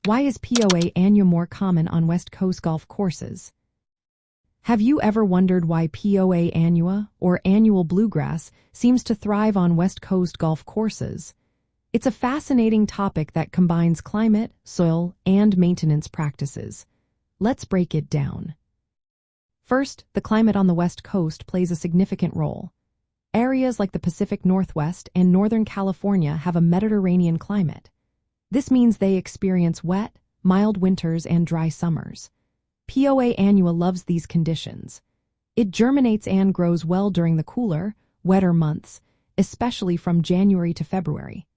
Why is Poa Annua more common on West Coast golf courses? Have you ever wondered why Poa Annua, or annual bluegrass, seems to thrive on West Coast golf courses? It's a fascinating topic that combines climate, soil, and maintenance practices. Let's break it down. First, the climate on the West Coast plays a significant role. Areas like the Pacific Northwest and Northern California have a Mediterranean climate. This means they experience wet, mild winters and dry summers. Poa Annua loves these conditions. It germinates and grows well during the cooler, wetter months, especially from January to February.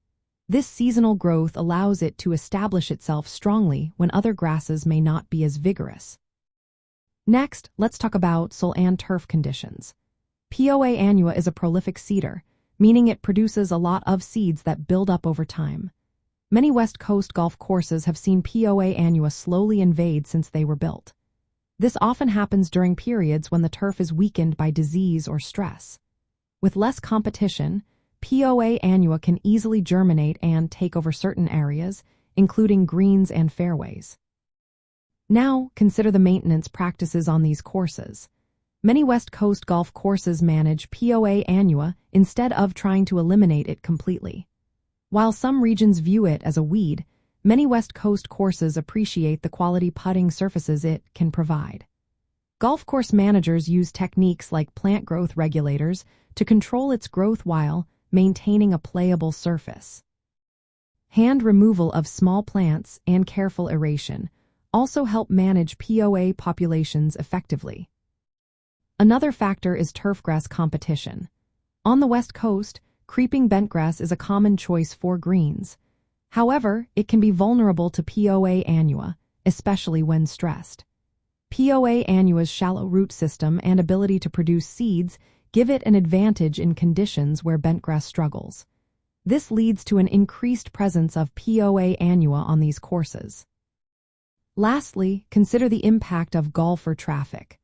This seasonal growth allows it to establish itself strongly when other grasses may not be as vigorous. Next, let's talk about soil and turf conditions. Poa Annua is a prolific seeder, meaning it produces a lot of seeds that build up over time. Many West Coast golf courses have seen Poa Annua slowly invade since they were built. This often happens during periods when the turf is weakened by disease or stress. With less competition, Poa Annua can easily germinate and take over certain areas, including greens and fairways. Now, consider the maintenance practices on these courses. Many West Coast golf courses manage Poa Annua instead of trying to eliminate it completely. While some regions view it as a weed, many West Coast courses appreciate the quality putting surfaces it can provide. Golf course managers use techniques like plant growth regulators to control its growth while maintaining a playable surface. Hand removal of small plants and careful aeration also help manage Poa populations effectively. Another factor is turfgrass competition. On the West Coast, creeping bentgrass is a common choice for greens. However, it can be vulnerable to Poa Annua, especially when stressed. Poa Annua's shallow root system and ability to produce seeds give it an advantage in conditions where bentgrass struggles. This leads to an increased presence of Poa Annua on these courses. Lastly, consider the impact of golfer traffic.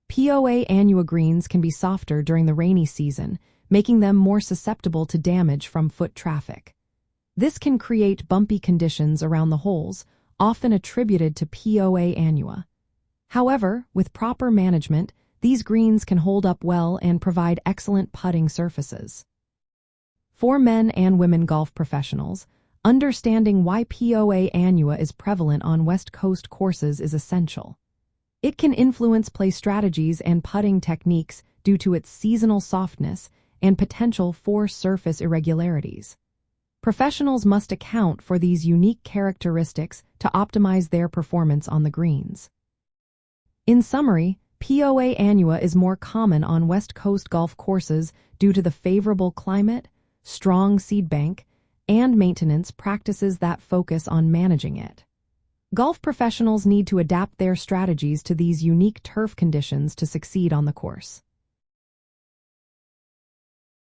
Poa Annua greens can be softer during the rainy season, making them more susceptible to damage from foot traffic. This can create bumpy conditions around the holes, often attributed to Poa Annua. However, with proper management, these greens can hold up well and provide excellent putting surfaces. For men and women golf professionals, understanding why Poa Annua is prevalent on West Coast courses is essential. It can influence play strategies and putting techniques due to its seasonal softness and potential for surface irregularities. Professionals must account for these unique characteristics to optimize their performance on the greens. In summary, Poa Annua is more common on West Coast golf courses due to the favorable climate, strong seed bank, and maintenance practices that focus on managing it. Golf professionals need to adapt their strategies to these unique turf conditions to succeed on the course.